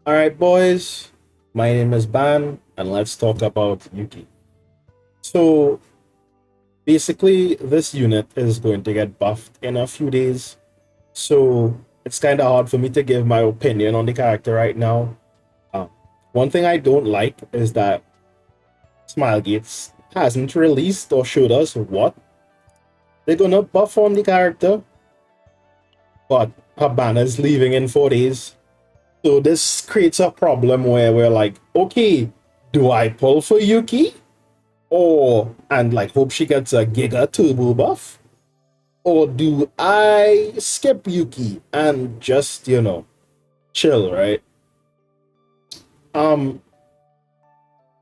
All right, boys. My name is Ban, and let's talk about Yuki. So, basically, this unit is going to get buffed in a few days. So, it's kind of hard for me to give my opinion on the character right now. Um, One thing I don't like is that Smilegates hasn't released or showed us what they're gonna buff on the character, but her banner's leaving in 4 days. So, this creates a problem where we're like, okay, do I pull for Yuki? Or and like hope she gets a Giga Turbo buff? Or do I skip Yuki and just, chill, right? Um,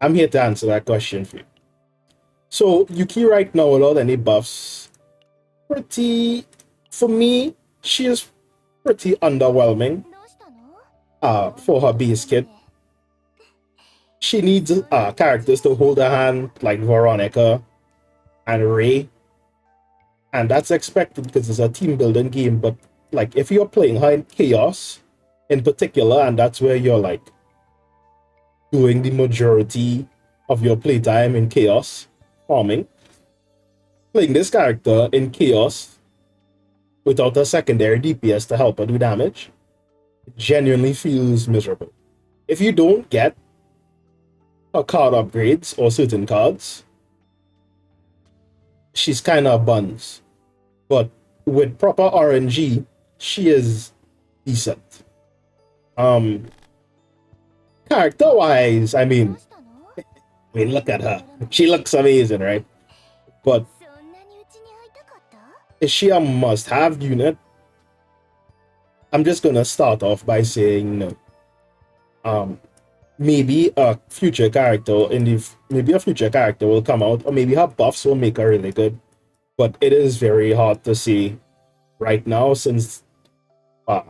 I'm here to answer that question for you. So Yuki right now without any buffs, pretty for me, she is pretty underwhelming. For her base kit. She needs characters to hold her hand like Veronica and Ray, and that's expected because it's a team building game. But like if you're playing her in chaos in particular, and that's where you're like doing the majority of your playtime in chaos farming, playing this character in chaos without a secondary DPS to help her do damage, it genuinely feels miserable. If you don't get her card upgrades or certain cards, she's kind of buns. But with proper RNG, she is decent. Um, Character wise, look at her. She looks amazing, right? But is she a must have unit? I'm just gonna start off by saying no. Um, maybe a future character maybe a future character will come out, or maybe her buffs will make her really good. But it is very hard to see right now since uh,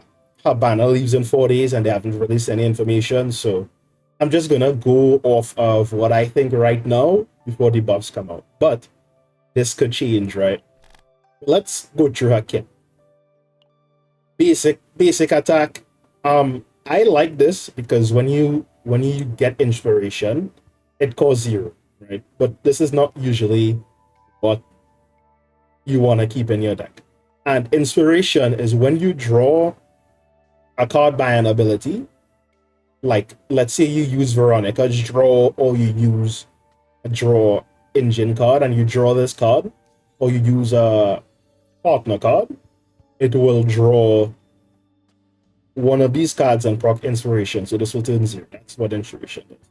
her banner leaves in 4 days and they haven't released any information. So I'm just gonna go off of what I think right now before the buffs come out. But this could change, right? Let's go through her kit. Basic attack. I like this because when you get inspiration, it costs 0, right? But this is not usually what you want to keep in your deck. And inspiration is when you draw a card by an ability. Like, let's say you use Veronica's draw, or you use a draw engine card and you draw this card, or you use a partner card, it will draw one of these cards and proc inspiration. So this will turn 0. That's what inspiration is.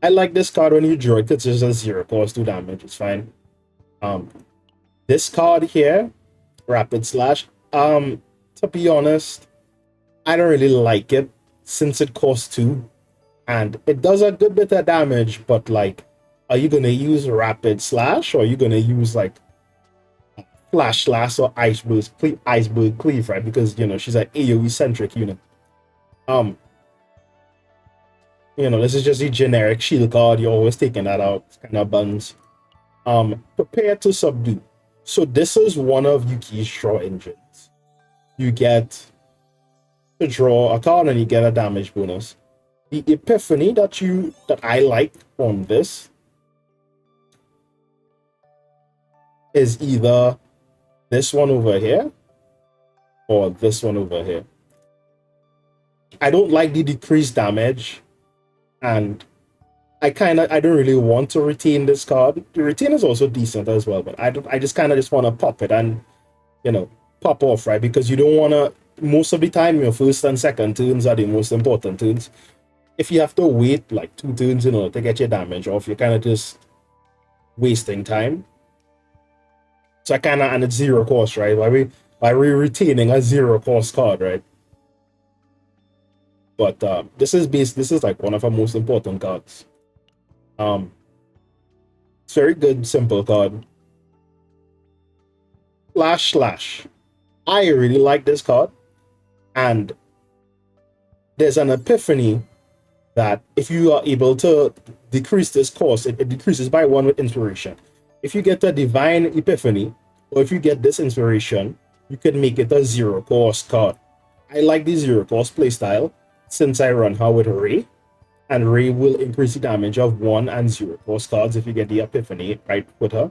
I like this card when you draw it. It's just a 0 cost 2 damage. It's fine. This card here, Rapid Slash. To be honest, I don't really like it since it costs 2 and it does a good bit of damage, but like, are you gonna use Rapid Slash, or are you gonna use like Flash Slash or Iceberg Cleave, right? Because she's an AoE centric unit. Um, this is just a generic shield card. You're always taking that out. It's kind of buns. Prepare to subdue. So this is one of Yuki's draw engines. You get to draw a card and you get a damage bonus. The epiphany that I like on this is either this one over here or this one over here. I don't like the decreased damage, and I don't really want to retain this card. The retain is also decent as well, but I just want to pop it and pop off, right? Because you don't want to. Most of the time, your first and second turns are the most important turns. If you have to wait like 2 turns in order to get your damage off, you're kind of just wasting time. So and it's 0 cost, right? Why we retaining a 0 cost card, right? But this is like one of our most important cards. It's very good, simple card. Slash. I really like this card, and there's an epiphany that if you are able to decrease this cost, it decreases by 1 with inspiration. If you get a divine epiphany, or if you get this inspiration, you can make it a 0 cost card. I like the 0 cost playstyle since I run her with Ray, and Ray will increase the damage of 1 and 0 cost cards if you get the Epiphany right with her.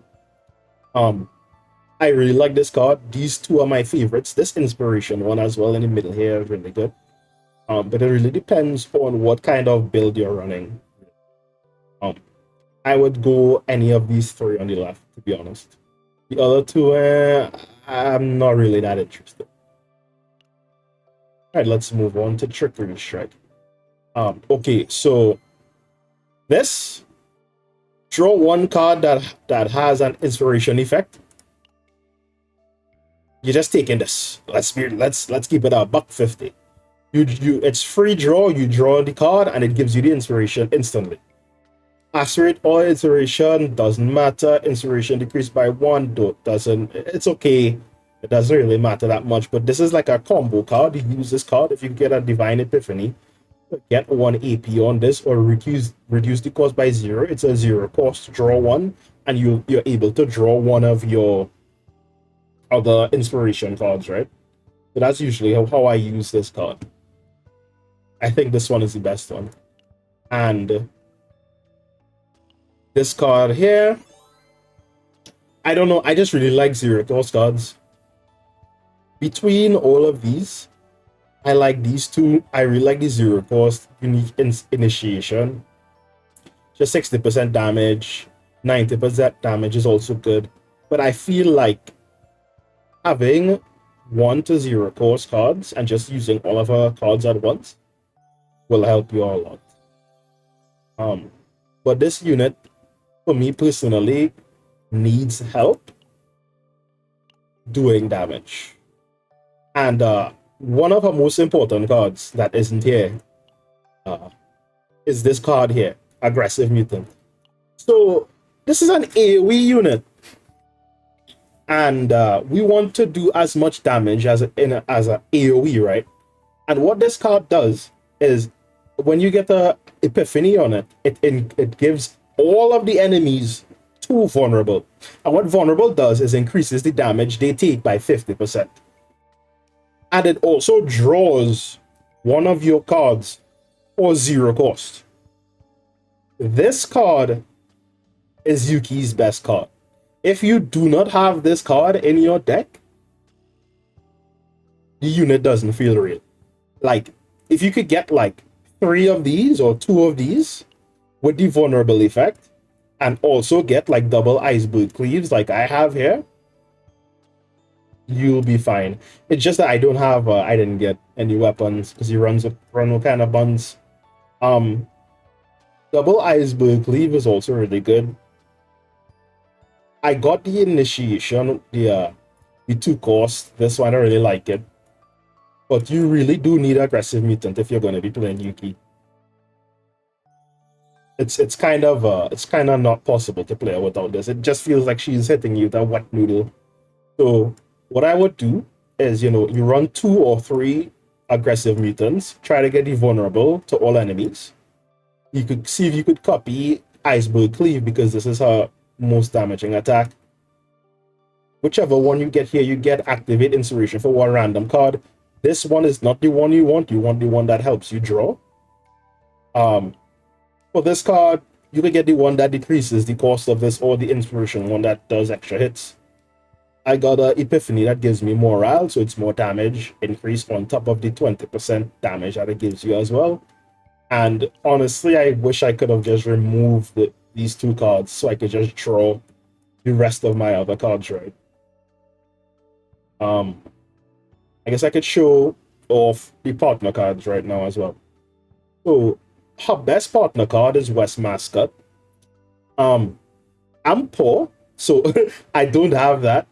I really like this card. These two are my favorites. This Inspiration one as well in the middle here is really good. But it really depends on what kind of build you're running. I would go any of these three on the left, to be honest. The other two, I'm not really that interested. All right, let's move on to Trickery Strike. Okay, so this draw one card that has an inspiration effect. You're just taking this. Let's keep it a $1.50. It's free draw. You draw the card and it gives you the inspiration instantly. Accelerate or inspiration doesn't matter. Inspiration decreased by 1 doesn't. It's okay. It doesn't really matter that much. But this is like a combo card. You use this card if you get a Divine Epiphany. Get 1 AP on this or reduce the cost by 0. It's a 0 cost. Draw 1, and you're able to draw one of your other inspiration cards, right? So that's usually how I use this card. I think this one is the best one. And this card here, I don't know. I just really like 0 cost cards. Between all of these, I like these two. I really like the 0 cost unique initiation. Just 60% damage, 90% damage is also good. But I feel like having 1 to 0 cost cards and just using all of our cards at once will help you a lot. But this unit, for me personally, needs help doing damage. And one of our most important cards that isn't here is this card here, Aggressive Mutant. So this is an AoE unit, and we want to do as much damage as a AoE, right? And what this card does is, when you get a Epiphany on it, it gives all of the enemies 2 vulnerable. And what vulnerable does is increases the damage they take by 50%. And it also draws one of your cards for 0 cost. This card is Yuki's best card. If you do not have this card in your deck, the unit doesn't feel real. Like, if you could get like 3 of these or 2 of these with the vulnerable effect, and also get like double Iceberg Cleaves like I have here, you'll be fine. It's just that I don't have, I didn't get any weapons because he run what kind of buns. Double Iceberg Cleave is also really good. I got the initiation, the 2 cost. This one I really like it. But you really do need Aggressive Mutant if you're going to be playing Yuki. It's kind of not possible to play without this. It just feels like she's hitting you with a wet noodle. So what I would do is, you run 2 or 3 Aggressive Mutants, try to get the vulnerable to all enemies. You could see if you could copy Iceberg Cleave because this is her most damaging attack. Whichever one you get here, you get Activate Inspiration for 1 random card. This one is not the one you want. You want the one that helps you draw. For this card, you can get the one that decreases the cost of this, or the Inspiration one that does extra hits. I got an Epiphany that gives me morale, so it's more damage increase on top of the 20% damage that it gives you as well. And honestly, I wish I could have just removed these 2 cards so I could just draw the rest of my other cards, right? I guess I could show off the partner cards right now as well. So her best partner card is West Mascot. I'm poor, so I don't have that.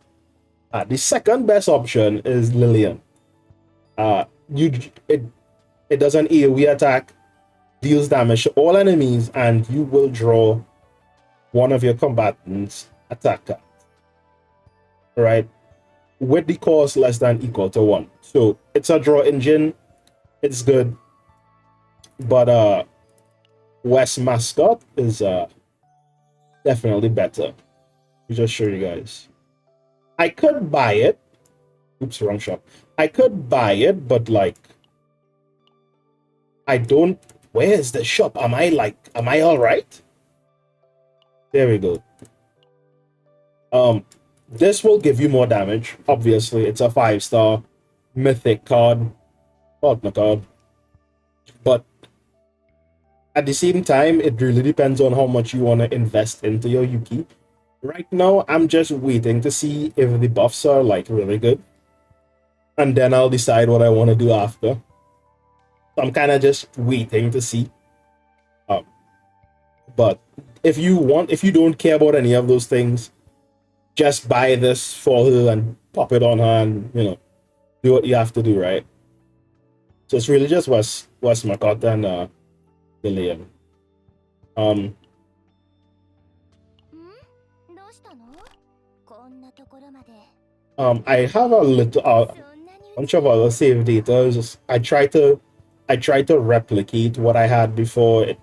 The second best option is Lillian. It does an AoE attack, deals damage to all enemies, and you will draw one of your combatants' attack cards. Right? With the cost less than equal to 1. So it's a draw engine. It's good. But West Mascot is definitely better. Let me just show you guys. I could buy it. Oops, wrong shop. I could buy it, but like, I don't. Where is the shop? Am I all right? There we go. Um, this will give you more damage. Obviously, it's a 5-star mythic card, partner card. But at the same time, it really depends on how much you want to invest into your Yuki. Right now, I'm just waiting to see if the buffs are like really good, and then I'll decide what I want to do after. So I'm kind of just waiting to see. Um, but if you don't care about any of those things, just buy this for her and pop it on her, and do what you have to do, right? So it's really just West Makata and Lillian. Um, I have a little bunch of other save data. I tried to replicate what I had before. It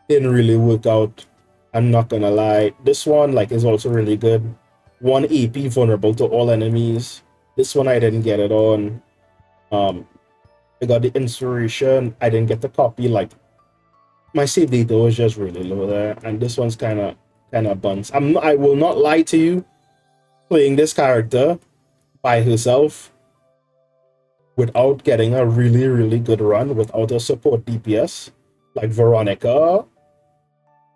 didn't really work out. I'm not gonna lie. This one like is also really good. 1 AP vulnerable to all enemies. This one I didn't get it on. Um, I got the inspiration. I didn't get the copy. Like my save data was just really low there, and this one's kind of buns. I will not lie to you. Playing this character by herself without getting a really good run without a support DPS like Veronica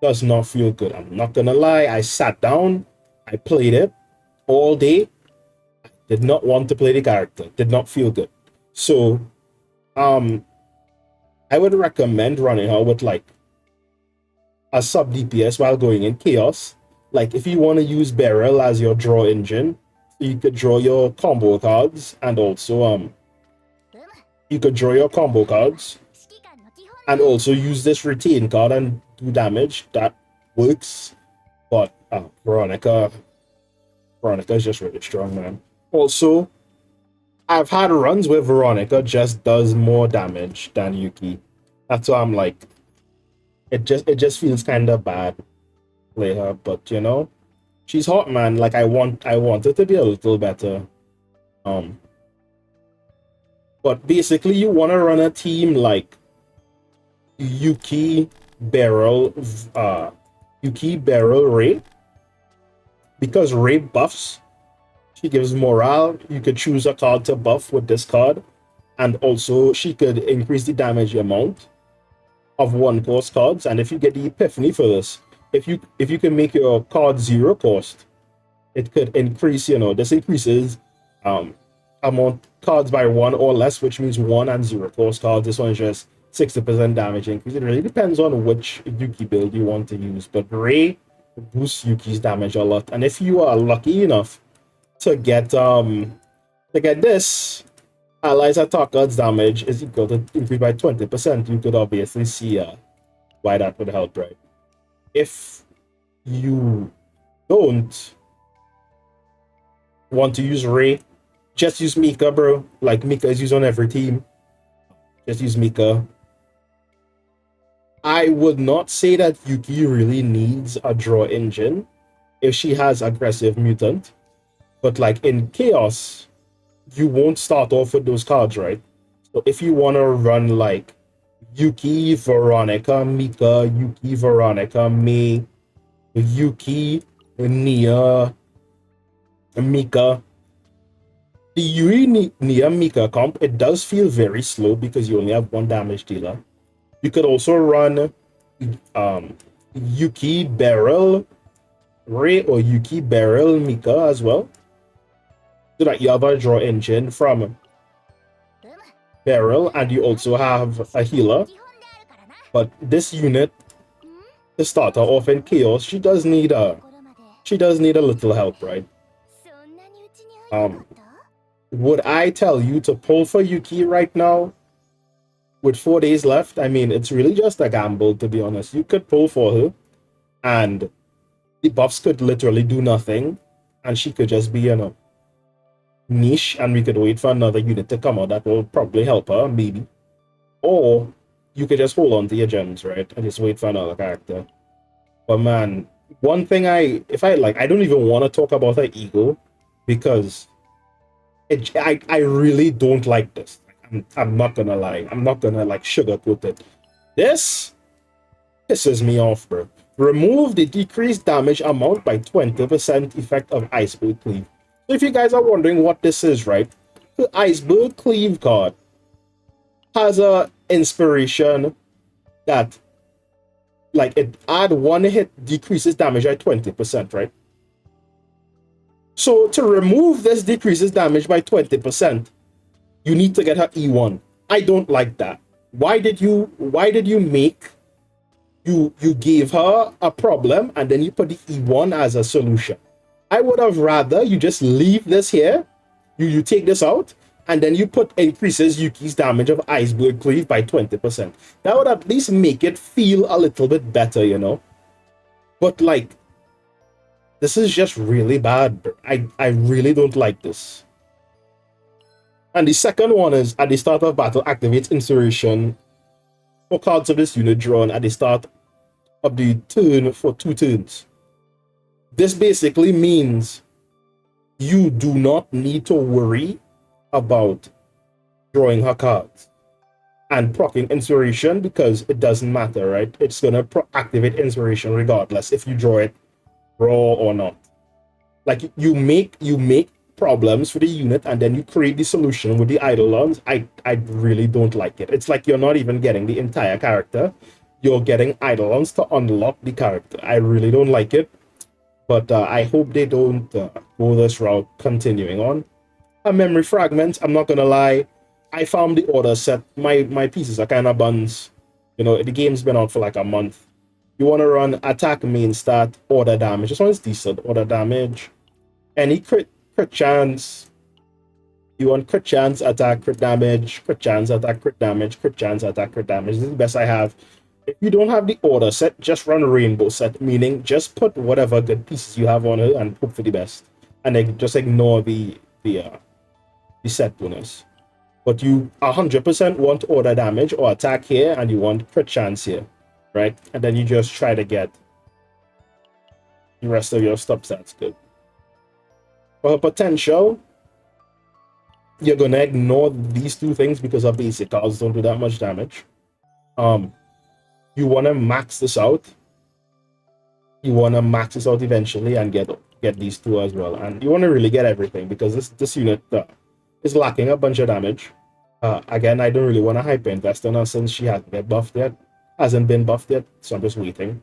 does not feel good. I'm not gonna lie. I sat down, I played it all day. Did not want to play the character. Did not feel good. So, um, I would recommend running her with like a sub DPS while going in chaos. Like if you want to use Beryl as your draw engine, you could draw your combo cards and also you could draw your combo cards and also use this retain card and do damage. That works. But Veronica is just really strong, man. Also, I've had runs where Veronica just does more damage than Yuki. That's why I'm like, it just feels kind of bad play her, but she's hot, man. Like I want it to be a little better. Um, but basically, you want to run a team like Yuki, Beryl, Ray, because Ray buffs. She gives morale. You could choose a card to buff with this card, and also she could increase the damage amount of 1 cost cards. And if you get the epiphany for this, if you can make your card 0 cost, it could increase. This increases um amount cards by 1 or less, which means 1 and 0 cost cards. This one is just 60% damage increase. It really depends on which Yuki build you want to use, but Ray boosts Yuki's damage a lot. And if you are lucky enough to get this, allies attack cards damage is equal to increase by 20%. You could obviously see why that would help, right? If you don't want to use Ray, just use Mika, bro. Like Mika is used on every team. Just use Mika. I would not say that Yuki really needs a draw engine if she has aggressive mutant, but like in chaos, you won't start off with those cards, right? So if you want to run like Yuki, Veronica, Mika, Yuki, Veronica, May, Yuki, Nia, Mika, the Yui Nia Mika comp, it does feel very slow because you only have 1 damage dealer. You could also run Yuki Beryl Ray or Yuki Beryl Mika as well, so that you have a draw engine from Beryl and you also have a healer. But this unit, to start her off in chaos, she does need a little help, right? Would I tell you to pull for Yuki right now with 4 days left? I mean, it's really just a gamble, to be honest. You could pull for her, and the buffs could literally do nothing, and she could just be, niche, and we could wait for another unit to come out that will probably help her, maybe. Or you could just hold on to your gems, right, and just wait for another character. But man, one thing I don't even want to talk about her ego because I really don't like this. I'm not gonna lie. I'm not gonna like sugarcoat it. This pisses me off, bro. Remove the decreased damage amount by 20% effect of Iceberg Cleave. So if you guys are wondering what this is, right? The Iceberg Cleave card has a inspiration that like it add one hit decreases damage by 20%, right? So to remove this decreases damage by 20%, you need to get her E1. I don't like that. Why did you make you gave her a problem and then you put the E1 as a solution? I would have rather you just leave this here, you take this out, and then you put increases Yuki's damage of Iceberg Cleave by 20%. That would at least make it feel a little bit better, you know? But like, this is just really bad. I really don't like this. And the second one is at the start of battle, activates inspiration for cards of this unit drawn at the start of the turn for 2 turns. This basically means you do not need to worry about drawing her cards and proccing inspiration because it doesn't matter, right? It's gonna activate inspiration regardless if you draw it raw or not. Like you make problems for the unit and then you create the solution with the eidolons. I really don't like it. It's like you're not even getting the entire character. You're getting eidolons to unlock the character. I really don't like it. But I hope they don't go this route continuing on. A memory fragment, I'm not gonna lie. I found the order set. My pieces are kind of buns. You know, the game's been out for like a month. You want to run attack, main stat, order damage. This one's decent. Order damage. Any crit chance. You want crit chance, attack, crit damage, crit chance, attack, crit damage, crit chance, attack, crit damage. This is the best I have. If you don't have the order set, just run rainbow set, meaning just put whatever good pieces you have on it and hope for the best. And then just ignore the set bonus. But you 100% want order damage or attack here, and you want crit chance here, right? And then you just try to get the rest of your stop stats good. For her potential, you're gonna ignore these two things because her basic cards don't do that much damage. You wanna max this out. You wanna max this out eventually and get these two as well. And you wanna really get everything because this unit is lacking a bunch of damage. Again, I don't really want to hyper invest in her since she hasn't been buffed yet. So I'm just waiting.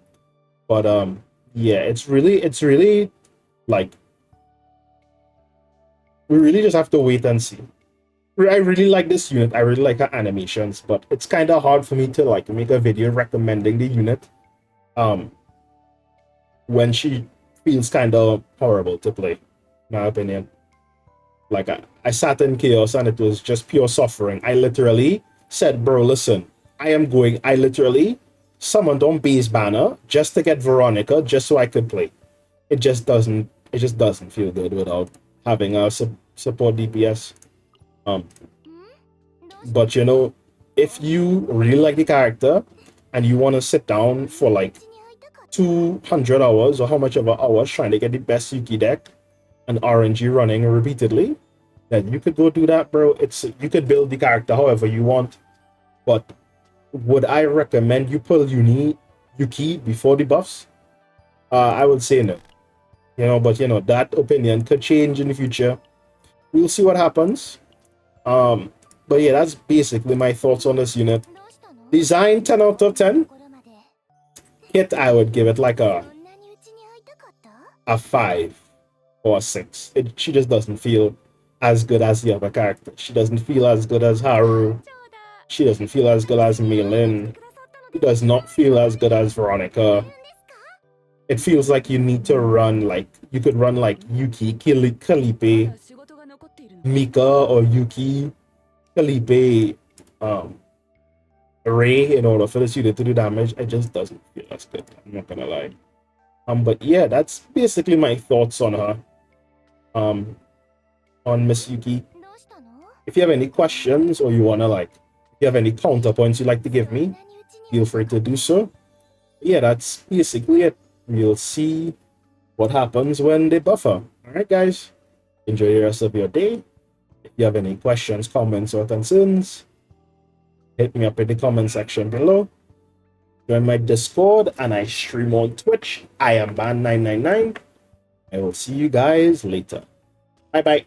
But yeah, it's really like we really just have to wait and see. I really like this unit. I really like her animations, but it's kind of hard for me to like make a video recommending the unit when she feels kind of horrible to play, in my opinion. Like I sat in chaos and it was just pure suffering. I literally said, bro, listen, I literally summoned on base banner just to get Veronica, just so I could play. It just doesn't feel good without having a support DPS. But you know, if you really like the character and you want to sit down for like 200 hours or how much of an hours trying to get the best Yuki deck and RNG running repeatedly, then you could go do that, bro. You could build the character however you want, but would I recommend you pull Yuki before the buffs? I would say no. You know, but you know that opinion could change in the future. We'll see what happens. But yeah, that's basically my thoughts on this unit. Design 10 out of 10. Hit, I would give it like a 5 or a 6. She just doesn't feel as good as the other characters. She doesn't feel as good as Haru. She doesn't feel as good as Milin. She does not feel as good as Veronica. It feels like you need to run like you could run like Yuki, Kalipe, Mika, or Yuki, Kalipe, Ray in order for this unit to do damage. It just doesn't feel as good. I'm not gonna lie. But yeah, that's basically my thoughts on her. On Miss Yuki. If you have any questions or if you have any counterpoints you'd like to give me, feel free to do so. Yeah, that's basically it. We'll see what happens when they buff her. Alright, guys. Enjoy the rest of your day. If you have any questions, comments, or concerns, hit me up in the comment section below. Join my Discord, and I stream on Twitch. I am Ban999. I will see you guys later. Bye bye.